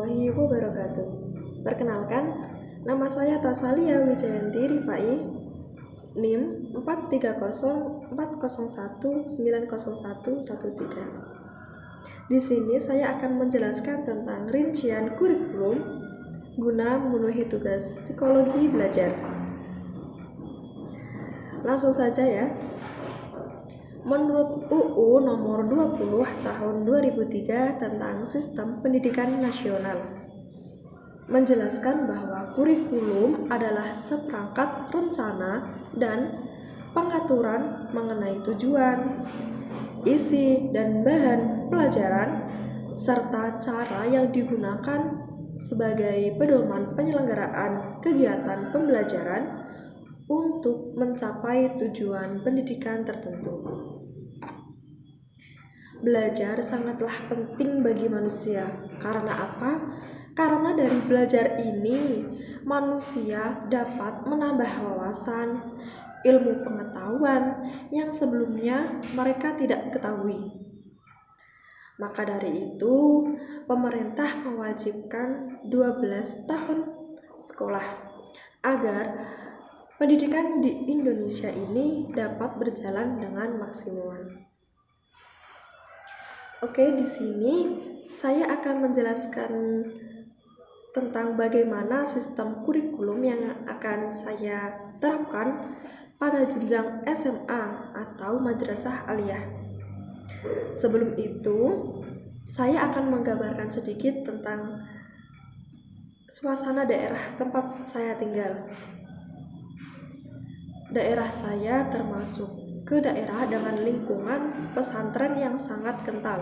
warahmatullahi wabarakatuh. Perkenalkan, nama saya Tasalia Wijayanti Rifai, NIM 43040190113. Di sini saya akan menjelaskan tentang rincian kurikulum guna memenuhi tugas psikologi belajar. Langsung saja ya. Menurut UU nomor 20 tahun 2003 tentang Sistem Pendidikan Nasional, menjelaskan bahwa kurikulum adalah seperangkat rencana dan pengaturan mengenai tujuan, isi dan bahan pelajaran, serta cara yang digunakan sebagai pedoman penyelenggaraan kegiatan pembelajaran untuk mencapai tujuan pendidikan tertentu. Belajar sangatlah penting bagi manusia. Karena apa? Karena dari belajar ini, manusia dapat menambah wawasan, ilmu pengetahuan yang sebelumnya mereka tidak ketahui. Maka dari itu, pemerintah mewajibkan 12 tahun sekolah agar pendidikan di Indonesia ini dapat berjalan dengan maksimal. Oke, di sini saya akan menjelaskan tentang bagaimana sistem kurikulum yang akan saya terapkan pada jenjang SMA atau madrasah aliyah. Sebelum itu, saya akan menggambarkan sedikit tentang suasana daerah tempat saya tinggal. Daerah saya termasuk ke daerah dengan lingkungan pesantren yang sangat kental.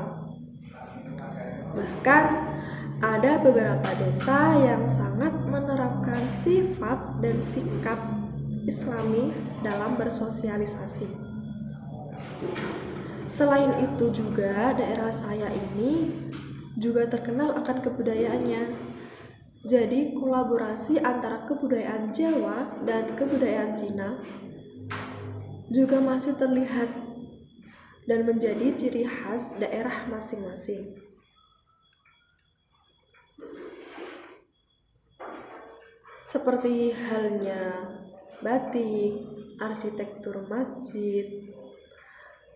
Bahkan ada beberapa desa yang sangat menerapkan sifat dan sikap Islami dalam bersosialisasi. Selain itu juga daerah saya ini juga terkenal akan kebudayaannya. Jadi kolaborasi antara kebudayaan Jawa dan kebudayaan Cina juga masih terlihat dan menjadi ciri khas daerah masing-masing. Seperti halnya batik, arsitektur masjid,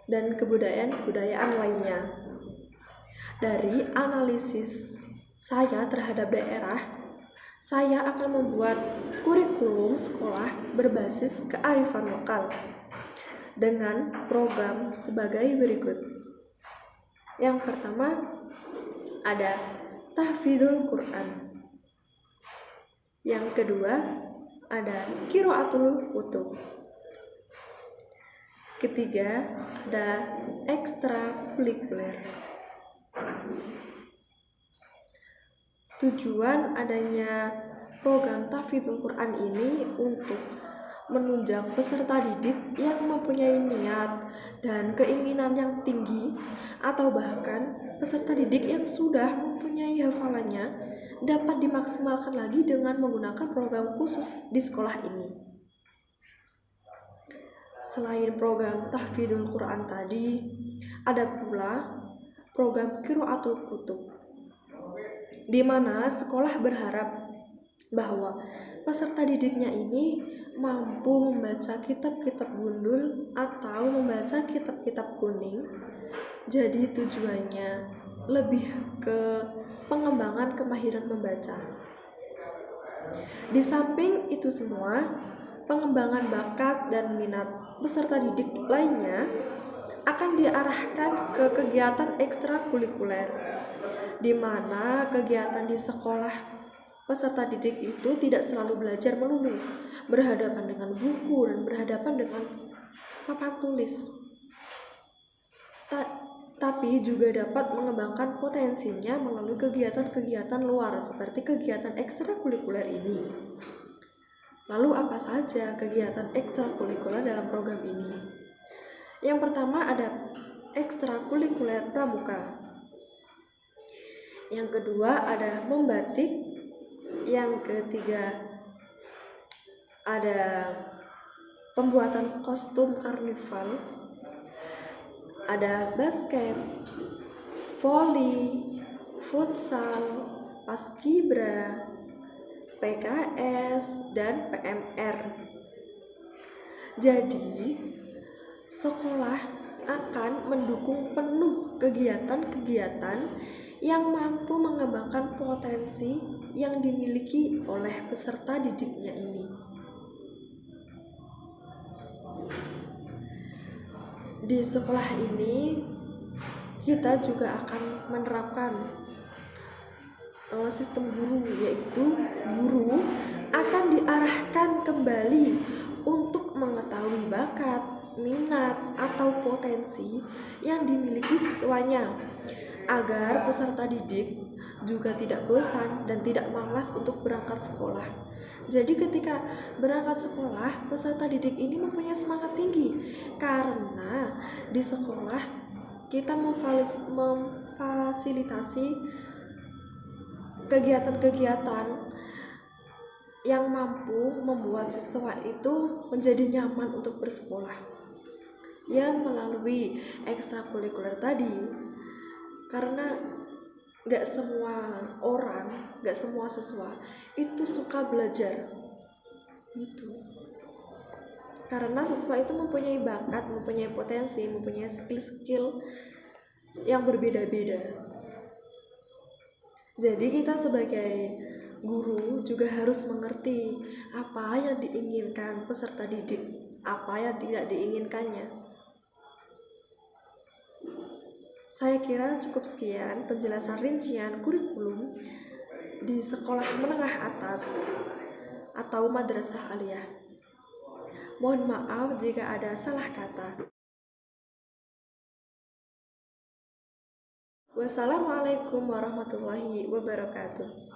dan kebudayaan-kebudayaan lainnya. Dari analisis saya terhadap daerah, saya akan membuat kurikulum sekolah berbasis kearifan lokal dengan program sebagai berikut. Yang pertama ada tahfidzul Quran. Yang kedua ada qiraatul kutub. Ketiga ada ekstrakurikuler. Tujuan adanya program tahfidzul Quran ini untuk menunjang peserta didik yang mempunyai niat dan keinginan yang tinggi, atau bahkan peserta didik yang sudah mempunyai hafalannya dapat dimaksimalkan lagi dengan menggunakan program khusus di sekolah ini. Selain program tahfidzul Quran tadi, ada pula program qiraatul kutub, di mana sekolah berharap bahwa peserta didiknya ini mampu membaca kitab-kitab gundul atau membaca kitab-kitab kuning. Jadi tujuannya lebih ke pengembangan kemahiran membaca. Di samping itu semua, pengembangan bakat dan minat peserta didik lainnya akan diarahkan ke kegiatan ekstrakurikuler, di mana kegiatan di sekolah peserta didik itu tidak selalu belajar melulu, berhadapan dengan buku dan berhadapan dengan papan tulis, tapi juga dapat mengembangkan potensinya melalui kegiatan-kegiatan luar seperti kegiatan ekstrakurikuler ini. Lalu apa saja kegiatan ekstrakurikuler dalam program ini? Yang pertama ada ekstrakurikuler pramuka. Yang kedua ada membatik. Yang ketiga ada pembuatan kostum karnival, ada basket, voli, futsal, Paskibra, PKS, dan PMR. Jadi, sekolah akan mendukung penuh kegiatan-kegiatan yang mampu mengembangkan potensi yang dimiliki oleh peserta didiknya ini. Di sekolah ini, kita juga akan menerapkan sistem guru, yaitu guru akan diarahkan kembali untuk mengetahui bakat, minat, atau potensi yang dimiliki siswanya agar peserta didik juga tidak bosan dan tidak malas untuk berangkat sekolah. Jadi ketika berangkat sekolah, peserta didik ini mempunyai semangat tinggi karena di sekolah kita memfasilitasi kegiatan-kegiatan yang mampu membuat siswa itu menjadi nyaman untuk bersekolah, ya melalui ekstrakurikuler tadi. Karena gak semua orang, gak semua siswa itu suka belajar gitu. Karena siswa itu mempunyai bakat, mempunyai potensi, mempunyai skill-skill yang berbeda-beda. Jadi kita sebagai guru juga harus mengerti apa yang diinginkan peserta didik, apa yang tidak diinginkannya. Saya kira cukup sekian penjelasan rincian kurikulum di sekolah menengah atas atau madrasah aliyah. Mohon maaf jika ada salah kata. Wassalamualaikum warahmatullahi wabarakatuh.